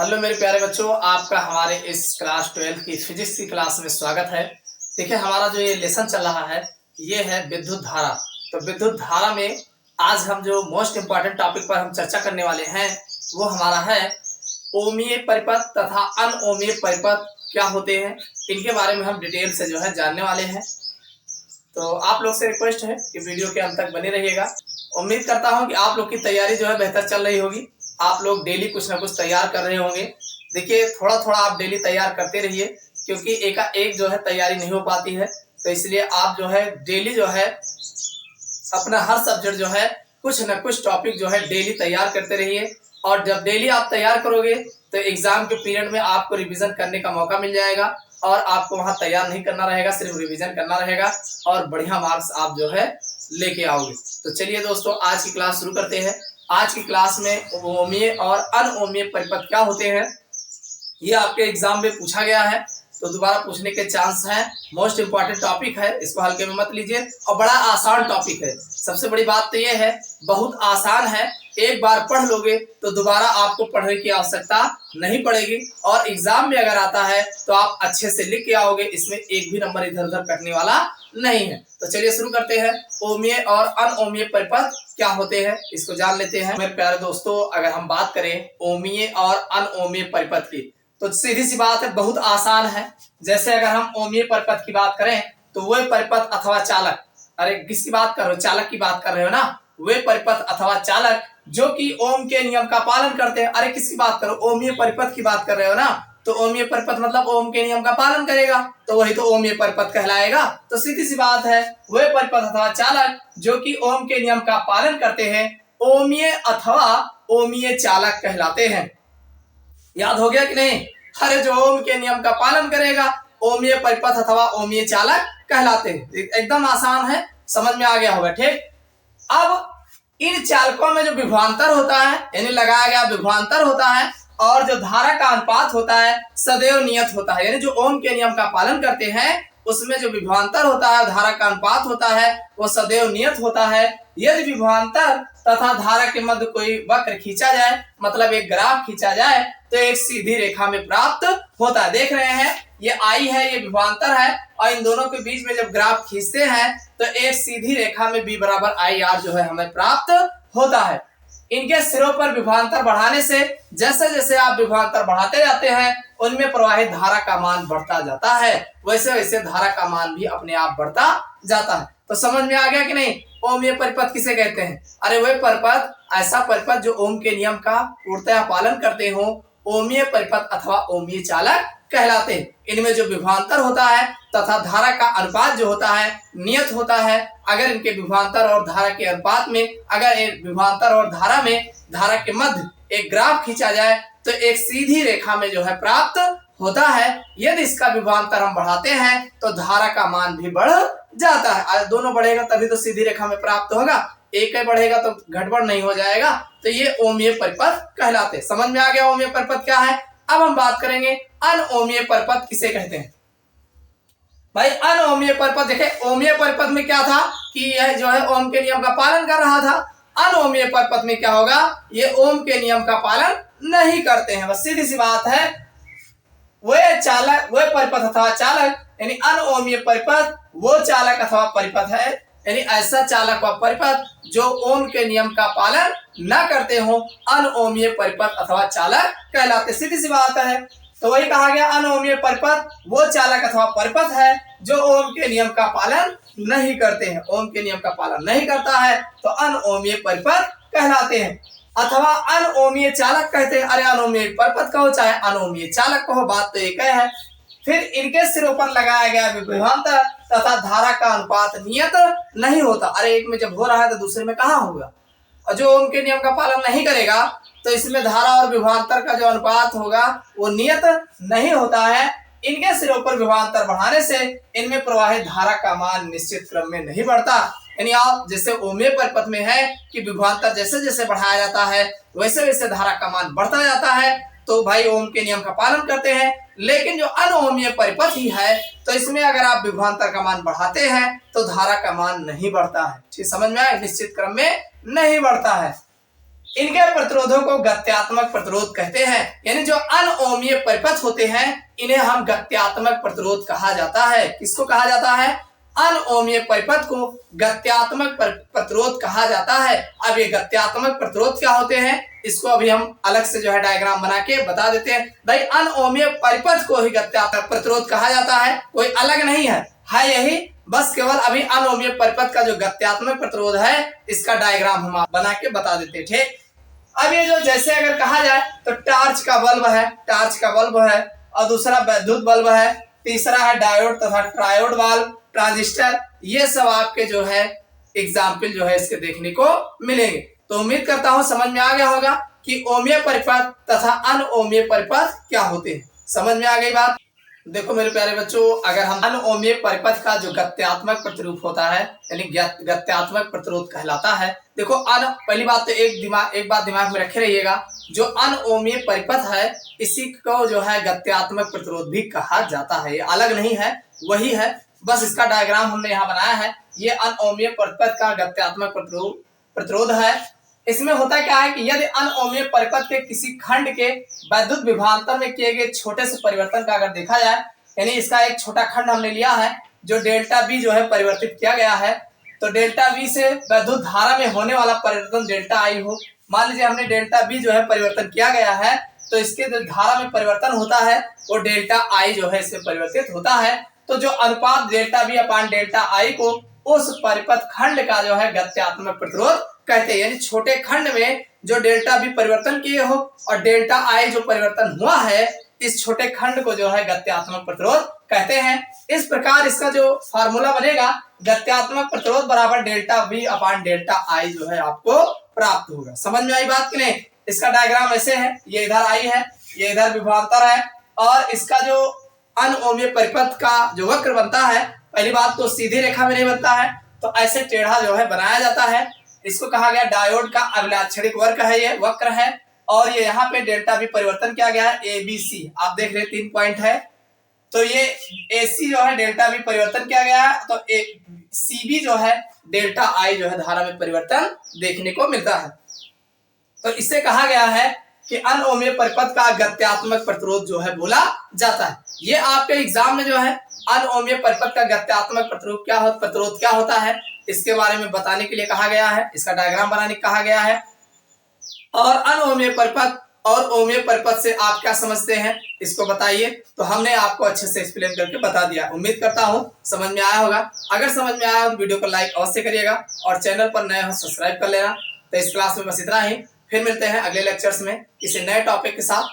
Hello मेरे प्यारे बच्चों, आपका हमारे इस क्लास 12 की फिजिक्स की क्लास में स्वागत है। देखिए, हमारा जो ये लेसन चल रहा है ये है विद्युत धारा। तो विद्युत धारा में आज हम जो मोस्ट इम्पॉर्टेंट टॉपिक पर हम चर्चा करने वाले हैं वो हमारा है ओमीय परिपथ तथा अनओमीय परिपथ क्या होते हैं। इनके बारे में हम डिटेल से जो है जानने वाले हैं। तो आप लोग से रिक्वेस्ट है कि वीडियो के अंत तक बने रहिएगा। उम्मीद करता हूँ कि आप लोग की तैयारी जो है बेहतर चल रही होगी। आप लोग डेली कुछ ना कुछ तैयार कर रहे होंगे। देखिए, थोड़ा थोड़ा आप डेली तैयार करते रहिए, क्योंकि एक जो है तैयारी नहीं हो पाती है। तो इसलिए आप जो है डेली जो है अपना हर सब्जेक्ट जो है कुछ ना कुछ टॉपिक जो है डेली तैयार करते रहिए। और जब डेली आप तैयार करोगे तो एग्जाम के पीरियड में आपको रिवीजन करने का मौका मिल जाएगा और आपको वहां तैयार नहीं करना रहेगा, सिर्फ रिवीजन करना रहेगा और बढ़िया मार्क्स आप जो है लेके आओगे। तो चलिए दोस्तों, आज की क्लास शुरू करते हैं। आज की क्लास में ओमीय और अनओमीय परिपथ क्या होते हैं ये आपके एग्जाम में पूछा गया है, तो दोबारा पूछने के चांस हैं। मोस्ट इंपॉर्टेंट टॉपिक है, इसको हल्के में मत लीजिए और बड़ा आसान टॉपिक है। सबसे बड़ी बात तो ये है, बहुत आसान है। एक बार पढ़ लोगे तो दोबारा आपको पढ़ने की आवश्यकता नहीं पड़ेगी और एग्जाम में अगर आता है तो आप अच्छे से लिख के आओगे। इसमें एक भी नंबर इधर उधर कटने वाला नहीं है। तो चलिए शुरू करते हैं। ओमीय और अनओमीय परिपथ क्या होते हैं इसको जान लेते हैं। मेरे प्यारे दोस्तों, अगर हम बात करें ओमीय और अनओमीय परिपथ की तो सीधी सी बात है, बहुत आसान है। जैसे अगर हम ओमीय परिपथ की बात करें तो वह परिपथ अथवा चालक, अरे किसकी बात कर रहे हो, चालक की बात कर रहे हो ना, वे परिपथ अथवा चालक जो कि ओम के नियम का पालन करते हैं। अरे किसकी बात करो, ओमीय परिपथ की बात कर रहे हो ना, तो ओमीय परिपथ मतलब ओम के नियम का पालन करेगा, तो वही तो ओमीय परिपथ कहलाएगा। तो सीधी सी बात है, वे परिपथ अथवा चालक जो कि ओम के नियम का पालन करते हैं ओमीय अथवा ओमीय चालक कहलाते हैं। याद हो गया कि नहीं? अरे जो ओम के नियम का पालन करेगा ओमीय परिपथ अथवा ओमीय चालक कहलाते हैं। एकदम आसान है, समझ में आ गया होगा। ठीक, अब इन चालकों में जो विभवांतर होता है, यानी लगाया गया विभवांतर होता है, और जो धारा का अनुपात होता है सदैव नियत होता है। यानी जो ओम के नियम का पालन करते हैं उसमें जो विभवांतर होता है, धारा का अनुपात होता है, वो सदैव नियत होता है। यदि विभवांतर तथा धारा के मध्य कोई वक्र खींचा जाए, मतलब एक ग्राफ खींचा जाए, तो एक सीधी रेखा में प्राप्त होता है। देख रहे हैं, ये आई है, ये विभवांतर है, और इन दोनों के बीच में जब ग्राफ खींचते हैं तो एक सीधी रेखा में b बराबर आई आर जो है हमें प्राप्त होता है। इनके सिरों पर विभवांतर बढ़ाने से जैसे जैसे आप विभवांतर बढ़ाते जाते हैं उनमें प्रवाहित धारा का मान बढ़ता जाता है, वैसे वैसे धारा का मान भी अपने आप बढ़ता जाता है। तो समझ में आ गया कि नहीं? ओमीय परिपथ किसे कहते हैं? अरे वह परिपथ, ऐसा परिपथ जो ओम के नियम का पूर्णतः पालन करते हो, ओमीय परिपथ अथवा ओमीय चालक कहलाते हैं। इनमें जो विभवांतर होता है तथा धारा का अनुपात जो होता है नियत होता है। अगर इनके विभवांतर और धारा के अनुपात में, अगर विभवांतर और धारा में, धारा के मध्य एक ग्राफ खींचा जाए तो एक सीधी रेखा में जो है प्राप्त होता है। यदि इसका विभवांतर हम बढ़ाते हैं तो धारा का मान भी बढ़ जाता है। दोनों बढ़ेगा तभी तो सीधी रेखा में प्राप्त होगा, एक ही बढ़ेगा तो गड़बड़ नहीं हो जाएगा। तो ये ओमीय परिपथ कहलाते। समझ में आ गया ओमीय परिपथ क्या है? अब हम बात करेंगे अनओमीय परिपथ किसे कहते हैं। भाई अनओमीय परिपथ देखे, ओमीय परिपथ में क्या था कि यह जो है ओम के नियम का पालन कर रहा था। अनओमीय परिपथ में क्या होगा, ये ओम के नियम का पालन नहीं करते हैं। बस सीधी सी बात है, वे चालक, वे परिपथ अथवा चालक, यानी अनओमीय परिपथ वो चालक अथवा परिपथ है, यानी ऐसा चालक व परिपथ जो ओम के नियम का पालन न करते हो, अनओमीय परिपथ अथवा चालक कहलाते। सीधी सी बात है, तो वही कहा गया, अनओमीय परिपथ वो चालक अथवा परिपथ है जो ओम के नियम का पालन नहीं करते हैं। ओम के नियम का पालन नहीं करता है तो अनओमीय परिपथ कहलाते हैं, अथवा अनओमीय चालक कहते हैं। अरे अनओमीय परिपथ कहो चाहे अनओमीय चालक कहो, बात तो एक है। फिर इनके सिरों पर लगाया गया विभवांतर तथा धारा का अनुपात नियत नहीं होता। अरे एक में जब हो रहा है तो दूसरे में कहाँ होगा? और जो ओम के नियम का पालन नहीं करेगा तो इसमें धारा और विभवांतर का जो अनुपात होगा वो नियत नहीं होता है। इनके सिरों पर विभवांतर बढ़ाने से इनमें प्रवाहित धारा का मान निश्चित क्रम में नहीं बढ़ता। यानी आप जैसे ओमीय परिपथ में है कि विभवांतर जैसे जैसे बढ़ाया जाता है वैसे वैसे धारा का मान बढ़ता जाता है, तो भाई ओम के नियम का पालन करते हैं। लेकिन जो अनओमीय परिपथ ही है तो इसमें अगर आप विभवांतर का मान बढ़ाते हैं तो धारा का मान नहीं बढ़ता है। ठीक समझ में आया? निश्चित क्रम में नहीं बढ़ता है। इनके प्रतिरोधों को गत्यात्मक प्रतिरोध कहते हैं। यानी जो अनओमीय परिपथ होते हैं इन्हें हम गत्यात्मक प्रतिरोध कहा जाता है। किसको कहा जाता है? अनओमीय परिपथ को गत्यात्मक प्रतिरोध कहा जाता है। अब ये गत्यात्मक प्रतिरोध क्या होते हैं इसको अभी हम अलग से जो है डायग्राम बना के बता देते हैं। भाई अनओमीय परिपथ को ही गत्यात्मक प्रतिरोध कहा जाता है, कोई अलग नहीं है यही, बस केवल अभी अनओमीय परिपथ का जो गत्यात्मक प्रतिरोध है इसका डायग्राम हम बना के बता देते हैं। ठीक, अब ये जो जैसे अगर कहा जाए तो टार्च का बल्ब है और दूसरा विद्युत बल्ब है, तीसरा है डायोड तथा ट्रायोड बल्ब, ट्रांजिस्टर, ये सब आपके जो है एग्जाम्पल जो है इसके देखने को मिलेंगे। तो उम्मीद करता हूं समझ में आ गया होगा कि ओमीय परिपथ तथा अनओमीय परिपथ क्या होते हैं। समझ में आ गई बात? देखो मेरे प्यारे बच्चों, अगर हम अनओमीय परिपथ का जो गत्यात्मक प्रतिरूप होता है यानी गत्यात्मक प्रतिरोध कहलाता है। देखो पहली बात तो एक बात दिमाग में रखे रहिएगा, जो अनओमीय परिपथ है इसी को जो है गत्यात्मक प्रतिरोध भी कहा जाता है। ये अलग नहीं है, वही है, बस इसका डायग्राम हमने यहाँ बनाया है। ये अनओमीय परिपथ का गत्यात्मक प्रतिरोध है। इसमें होता क्या है कि यदि अनओमीय परिपथ के किसी खंड के वैद्युत विभवांतर में किए गए छोटे से परिवर्तन का अगर देखा जाए, यानी इसका एक छोटा खंड हमने लिया है जो डेल्टा बी जो है परिवर्तित किया गया है, तो डेल्टा बी से वैद्युत धारा में होने वाला परिवर्तन डेल्टा आई हो। मान लीजिए हमने डेल्टा बी जो है परिवर्तन किया गया है, तो इसके जो धारा में परिवर्तन होता है वो डेल्टा आई जो है इसमें परिवर्तित होता है। तो जो अनुपात delta B upon delta I को उस परिपथ खंड का जो है गत्यात्मक प्रतिरोध कहते हैं। यानी छोटे खंड में जो डेल्टा बी परिवर्तन किए हो और डेल्टा आई जो परिवर्तन हुआ है, इस छोटे खंड को जो है गत्यात्मक प्रतिरोध कहते हैं। इस प्रकार इसका जो फार्मूला बनेगा गत्यात्मक प्रतिरोध बराबर delta B upon delta I जो है आपको प्राप्त होगा। समझ में आई बात कि नहीं? इसका डायग्राम ऐसे है, ये इधर आई है, ये इधर विभवांतर है, और इसका जो अनओमीय परिपथ का जो वक्र बनता है, पहली बात तो सीधी रेखा में नहीं बनता है, तो ऐसे टेढ़ा जो है बनाया जाता है। इसको कहा गया डायोड का अभिलाक्षणिक वक्र है, ये वक्र है, और ये यहाँ पे डेल्टा बी परिवर्तन किया गया है ए बी सी, आप देख रहे 3 पॉइंट है, तो ये ए सी जो है डेल्टा बी परिवर्तन किया गया है, तो ए सी बी जो है डेल्टा आई जो है धारा में परिवर्तन देखने को मिलता है। तो इससे कहा गया है कि अनओमीय परिपथ का गत्यात्मक प्रतिरोध जो है बोला जाता है। ये आपके एग्जाम में जो है अनओमीय परिपथ का गत्यात्मक प्रतिरोध क्या होता है इसके बारे में बताने के लिए कहा गया है, इसका डायग्राम बनाने को कहा गया है। और अनओमीय परिपथ और ओमीय परिपथ से आप क्या समझते हैं इसको बताइए। तो हमने आपको अच्छे से एक्सप्लेन करके बता दिया, उम्मीद करता हूं समझ में आया होगा। अगर समझ में आया हो तो वीडियो को लाइक अवश्य करिएगा और चैनल पर नए हो सब्सक्राइब कर लेना। तो इस क्लास में बस इतना ही, फिर मिलते हैं अगले लेक्चर्स में किसी नए टॉपिक के साथ।